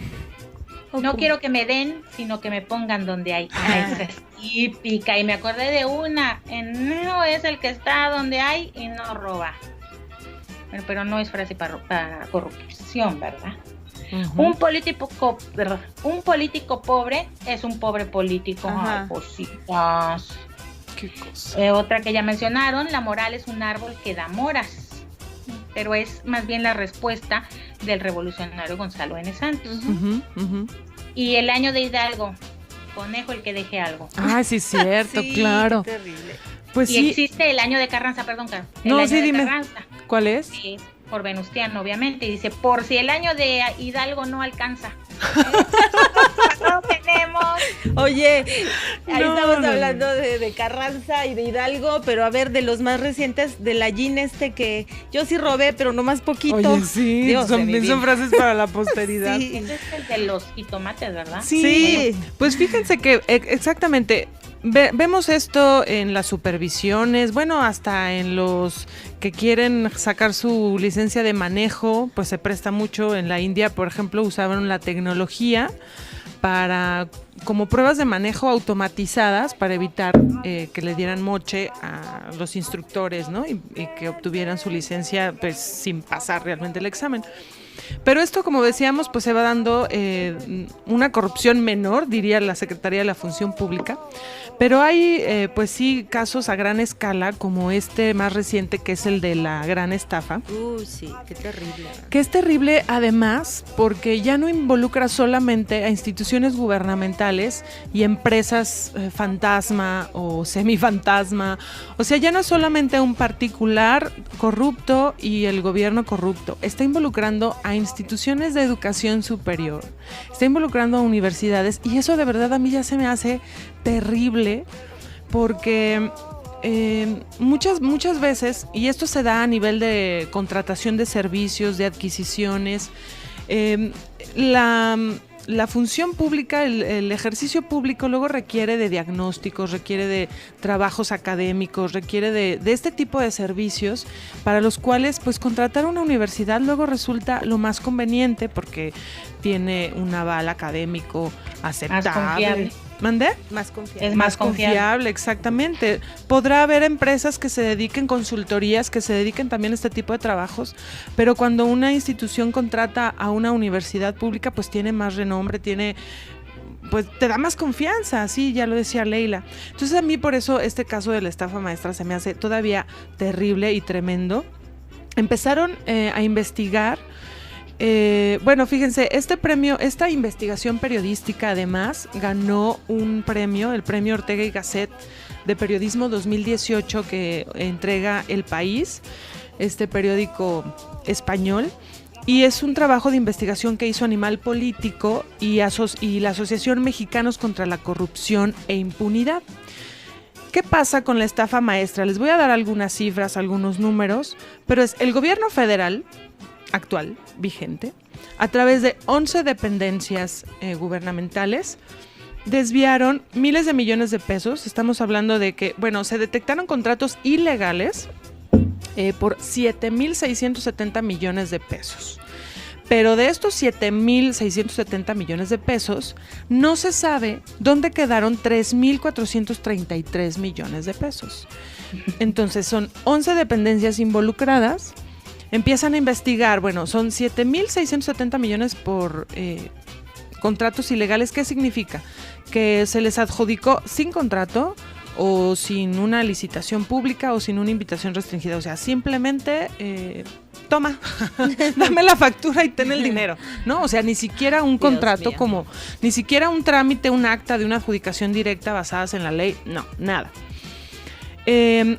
No quiero que me den, sino que me pongan donde hay. Esa es típica. Y me acordé de una. No es el que está donde hay y no roba. Bueno, pero no es frase para corrupción, ¿verdad? Uh-huh. Un político pobre es un pobre político. Ajá. Ay, cositas. Qué cosa. Otra que ya mencionaron, la moral es un árbol que da moras. Pero es más bien la respuesta del revolucionario Gonzalo N. Santos. Uh-huh, uh-huh. Y el año de Hidalgo, conejo el que deje algo. Ah, sí, cierto, Sí, claro. qué terrible. Pues Y sí. existe el año de Carranza, perdón, Caro. El No, año sí, de dime. Carranza. ¿Cuál es? Sí, por Venustiano, obviamente. Y dice, por si el año de Hidalgo no alcanza. No tenemos. Oye, ahí No, estamos no, hablando de Carranza y de Hidalgo, pero a ver, de los más recientes, de la Jean que yo sí robé, pero no más poquito. Oye, sí, Dios de mi son vida. frases para la posteridad. Sí. Ese es el de los jitomates, ¿verdad? Sí, pues fíjense que exactamente, vemos esto en las supervisiones, bueno, hasta en los que quieren sacar su licencia de manejo, pues se presta mucho. En la India, por ejemplo, usaban la tecnología para como pruebas de manejo automatizadas para evitar que le dieran moche a los instructores, ¿no? Y que obtuvieran su licencia pues sin pasar realmente el examen. Pero esto, como decíamos, pues se va dando una corrupción menor, diría la Secretaría de la Función Pública, pero hay pues sí casos a gran escala, como este más reciente, que es el de la gran estafa. Sí, qué terrible. Que es terrible además porque ya no involucra solamente a instituciones gubernamentales y empresas fantasma o semifantasma, o sea, ya no es solamente un particular corrupto y el gobierno corrupto, está involucrando a instituciones de educación superior, está involucrando a universidades, y eso de verdad a mí ya se me hace terrible porque muchas veces, y esto se da a nivel de contratación de servicios, de adquisiciones, la función pública, el ejercicio público luego requiere de diagnósticos, requiere de trabajos académicos, requiere de este tipo de servicios para los cuales pues contratar una universidad luego resulta lo más conveniente porque tiene un aval académico aceptable. ¿Mandé? Más confiable. Es más confiable, exactamente. Podrá haber empresas que se dediquen, consultorías que se dediquen también a este tipo de trabajos, pero cuando una institución contrata a una universidad pública, pues tiene más renombre, pues te da más confianza, sí, ya lo decía Leila. Entonces a mí por eso este caso de la estafa maestra se me hace todavía terrible y tremendo. Empezaron a investigar. Bueno, fíjense, esta investigación periodística además ganó un premio, el premio Ortega y Gasset de Periodismo 2018 que entrega El País, este periódico español, y es un trabajo de investigación que hizo Animal Político y la Asociación Mexicanos contra la Corrupción e Impunidad. ¿Qué pasa con la estafa maestra? Les voy a dar algunas cifras, algunos números, pero es el gobierno federal actual, vigente, a través de 11 dependencias gubernamentales, desviaron miles de millones de pesos. Estamos hablando de que, bueno, se detectaron contratos ilegales por 7,670 millones de pesos. Pero de estos 7,670 millones de pesos, no se sabe dónde quedaron 3,433 millones de pesos. Entonces son 11 dependencias involucradas, empiezan a investigar, bueno, son 7,670 millones por contratos ilegales. ¿Qué significa? Que se les adjudicó sin contrato o sin una licitación pública o sin una invitación restringida. O sea, simplemente toma, dame la factura y ten el dinero, ¿no? O sea, ni siquiera un contrato como, ni siquiera un trámite, un acta de una adjudicación directa basadas en la ley, no, nada.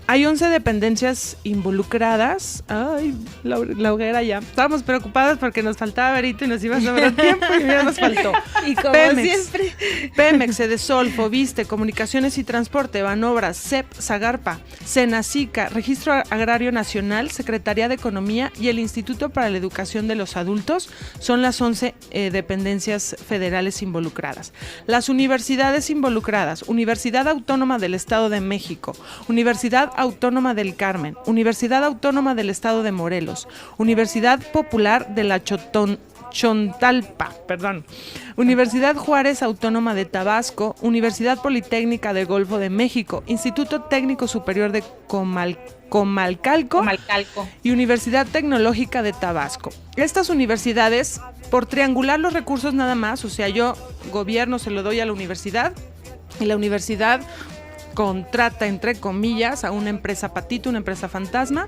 Hay 11 dependencias involucradas. Ay, la hoguera ya. Estábamos preocupadas porque nos faltaba Verito y nos iba a sobrar tiempo y ya nos faltó. Y como siempre. Pemex, Sedesol, Fobiste, Comunicaciones y Transporte, Banobras, CEP, Zagarpa, Senacica, Registro Agrario Nacional, Secretaría de Economía y el Instituto para la Educación de los Adultos son las 11 dependencias federales involucradas. Las universidades involucradas: Universidad Autónoma del Estado de México, Universidad Autónoma del Carmen, Universidad Autónoma del Estado de Morelos, Universidad Popular de la Chontalpa, Universidad Juárez Autónoma de Tabasco, Universidad Politécnica del Golfo de México, Instituto Técnico Superior de Comalcalco y Universidad Tecnológica de Tabasco. Estas universidades, por triangular los recursos nada más, o sea, yo, gobierno, se lo doy a la universidad y la universidad contrata, entre comillas, a una empresa patito, una empresa fantasma.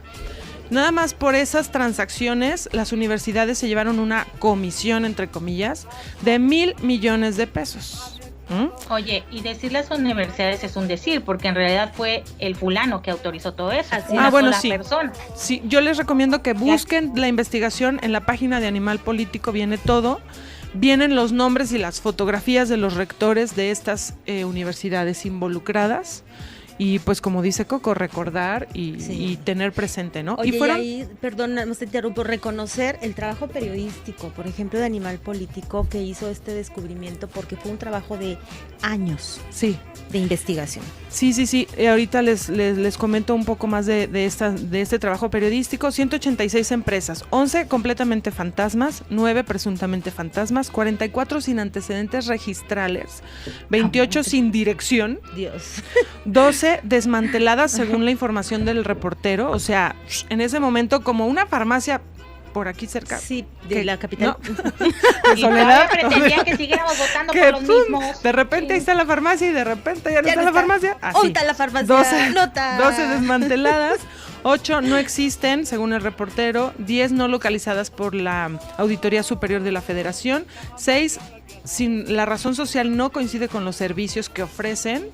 Nada más por esas transacciones, las universidades se llevaron una comisión, entre comillas, de 1,000 millones de pesos. Oye, y decir las universidades es un decir, porque en realidad fue el fulano que autorizó todo eso. Bueno, sí. Persona. Sí, yo les recomiendo que busquen la investigación en la página de Animal Político, viene todo. Vienen los nombres y las fotografías de los rectores de estas universidades involucradas. Y pues como dice Coco, recordar y tener presente, ¿no? Oye, y ahí, perdón, no te interrumpo, reconocer el trabajo periodístico, por ejemplo, de Animal Político, que hizo este descubrimiento, porque fue un trabajo de años de investigación. Sí. Ahorita les comento un poco más de este trabajo periodístico. 186 empresas, 11 completamente fantasmas, 9 presuntamente fantasmas, 44 sin antecedentes registrales, 28 sin dirección, 12 desmanteladas según la información del reportero. O sea, en ese momento, como una farmacia por aquí cerca. Sí, de la capital. ¿No? Y Soledad pretendían que siguiéramos votando por los mismos. De repente ahí está la farmacia y de repente ya no está la farmacia. Así. Está la farmacia. 12 desmanteladas, 8 no existen, según el reportero, 10 no localizadas por la Auditoría Superior de la Federación, 6 sin la razón social no coincide con los servicios que ofrecen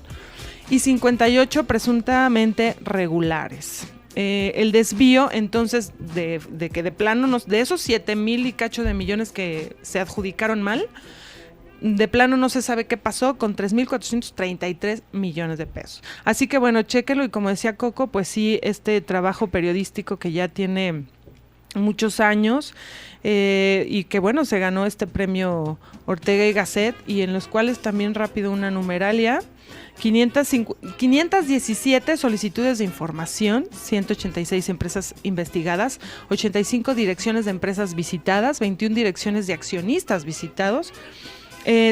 y 58 presuntamente regulares. El desvío, entonces, de que de plano, de esos 7,000 y cacho de millones que se adjudicaron mal, de plano no se sabe qué pasó con 3,433 millones de pesos. Así que bueno, chéquelo, y como decía Coco, pues sí, este trabajo periodístico que ya tiene muchos años y que bueno, se ganó este premio Ortega y Gasset, y en los cuales también rápido una numeralia: 517 solicitudes de información, 186 empresas investigadas, 85 direcciones de empresas visitadas, 21 direcciones de accionistas visitados,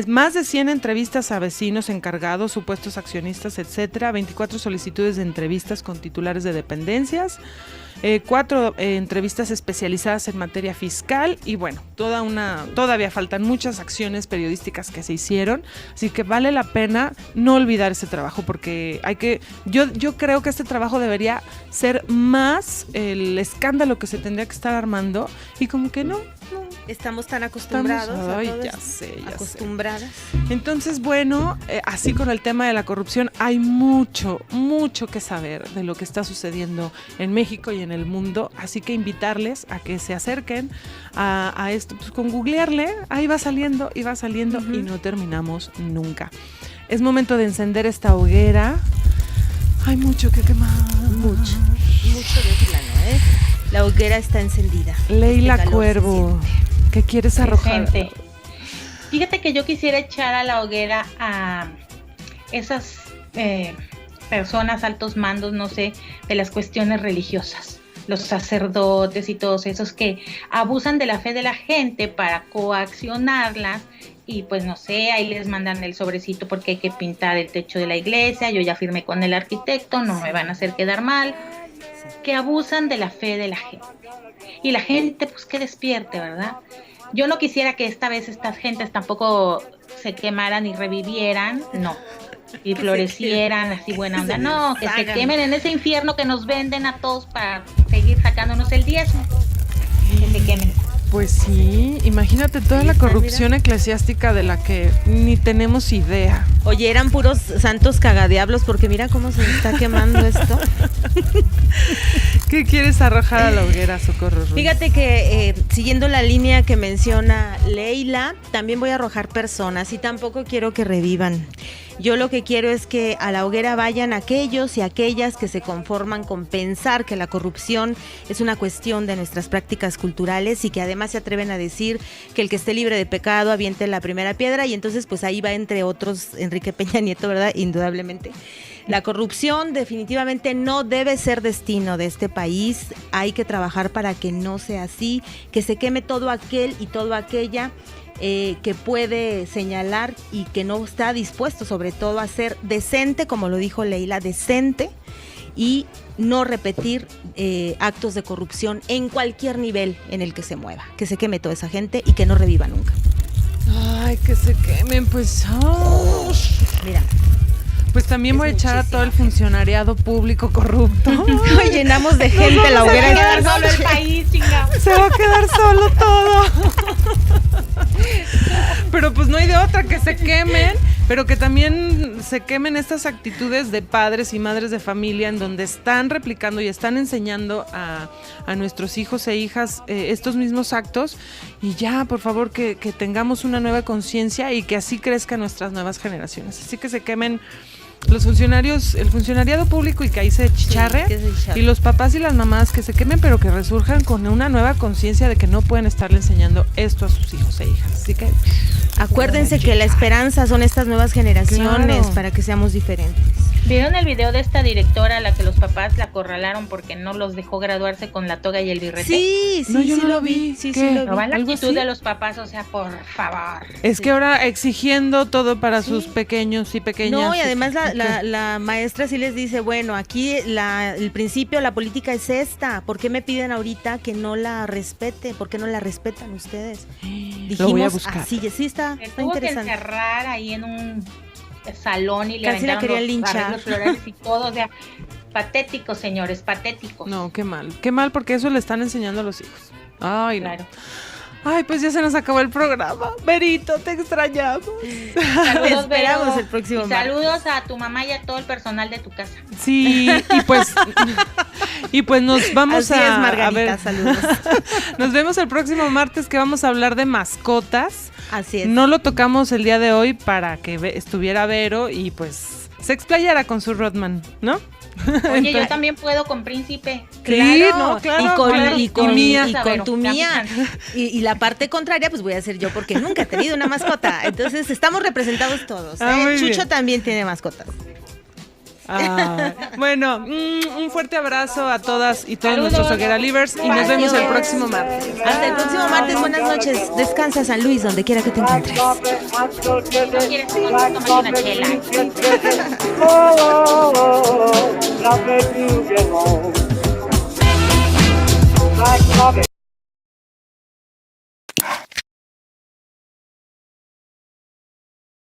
más de 100 entrevistas a vecinos, encargados, supuestos accionistas, etcétera, 24 solicitudes de entrevistas con titulares de dependencias, 4 entrevistas especializadas en materia fiscal, y bueno, todavía faltan muchas acciones periodísticas que se hicieron, así que vale la pena no olvidar ese trabajo, porque yo creo que este trabajo debería ser más el escándalo que se tendría que estar armando, y como que no. Estamos tan acostumbrados. Acostumbradas. Entonces, bueno, así con el tema de la corrupción, hay mucho que saber de lo que está sucediendo en México y en el mundo, así que invitarles a que se acerquen a esto, pues con googlearle, ahí va saliendo y no terminamos nunca. Es momento de encender esta hoguera Hay mucho que quemar. Mucho de plano, ¿eh? La hoguera está encendida. Leila Cuervo, ¿qué quieres arrojar? Gente, fíjate que yo quisiera echar a la hoguera a esas personas, altos mandos, no sé, de las cuestiones religiosas, los sacerdotes y todos esos que abusan de la fe de la gente para coaccionarlas. Y pues no sé, ahí les mandan el sobrecito porque hay que pintar el techo de la iglesia, yo ya firmé con el arquitecto, no me van a hacer quedar mal, que abusan de la fe de la gente. Y la gente pues que despierte, ¿verdad? Yo no quisiera que esta vez estas gentes tampoco se quemaran y revivieran, no, y florecieran así buena onda, no, que se quemen en ese infierno que nos venden a todos para seguir sacándonos el diezmo, que se quemen. Pues sí, imagínate toda la corrupción eclesiástica de la que ni tenemos idea. Oye, eran puros santos cagadiablos, porque mira cómo se está quemando esto. ¿Qué quieres arrojar a la hoguera, Socorro Ruiz? Fíjate que siguiendo la línea que menciona Leila, también voy a arrojar personas y tampoco quiero que revivan. Yo lo que quiero es que a la hoguera vayan aquellos y aquellas que se conforman con pensar que la corrupción es una cuestión de nuestras prácticas culturales y que además se atreven a decir que el que esté libre de pecado aviente la primera piedra, y entonces pues ahí va entre otros Enrique Peña Nieto, ¿verdad? Indudablemente. La corrupción definitivamente no debe ser destino de este país. Hay que trabajar para que no sea así, que se queme todo aquel y todo aquella que puede señalar y que no está dispuesto sobre todo a ser decente, como lo dijo Leila, decente, y no repetir actos de corrupción en cualquier nivel en el que se mueva. Que se queme toda esa gente y que no reviva nunca. Ay, que se quemen, pues. Oh. Mira. Pues también voy a echar a todo el funcionariado público corrupto. Hoy llenamos de gente la hoguera. Se va a quedar solo el país, chingado. Se va a quedar solo todo. Pero pues no hay de otra, que se quemen, pero que también se quemen estas actitudes de padres y madres de familia en donde están replicando y están enseñando a nuestros hijos e hijas estos mismos actos, y ya, por favor, que tengamos una nueva conciencia y que así crezcan nuestras nuevas generaciones. Así que se quemen los funcionarios, el funcionariado público, y que ahí se chicharre, y los papás y las mamás que se quemen, pero que resurjan con una nueva conciencia de que no pueden estarle enseñando esto a sus hijos e hijas. Así que acuérdense que la esperanza son estas nuevas generaciones, claro, para que seamos diferentes. ¿Vieron el video de esta directora a la que los papás la acorralaron porque no los dejó graduarse con la toga y el birrete? Sí, no, yo sí lo vi. Sí, sí lo vi. No va la actitud de los papás, o sea, por favor. Es que ahora exigiendo todo para sus pequeños y pequeñas. No, y además la maestra sí les dice, bueno, aquí el principio, la política es esta. ¿Por qué me piden ahorita que no la respete? ¿Por qué no la respetan ustedes? Dijimos, lo voy a buscar. Así, sí está tuvo interesante. Que encerrar ahí en un salón y le casi la querían los linchar. arreglos florales y todo, o sea, patéticos, señores, patéticos. No, qué mal porque eso le están enseñando a los hijos. Ay, claro. No. Ay, pues ya se nos acabó el programa. Verito, te extrañamos. Saludos, te esperamos el próximo martes. Saludos a tu mamá y a todo el personal de tu casa. Sí, y pues nos vamos así es, Margarita, a ver. Saludos. Nos vemos el próximo martes, que vamos a hablar de mascotas. Así es. No lo tocamos el día de hoy para que estuviera Vero y pues se explayara con su Rodman, ¿no? Oye, yo también puedo con Príncipe. Claro, claro, y con tu Vero, mía. Y la parte contraria, pues voy a ser yo, porque nunca he tenido una mascota. Entonces estamos representados todos. Chucho bien. También tiene mascotas. Bueno, un fuerte abrazo a todas y todos nuestros Hoguera Livers, y nos vemos el próximo martes. Hasta el próximo martes, buenas noches. Descansa, San Luis, donde quiera que te encuentres. Like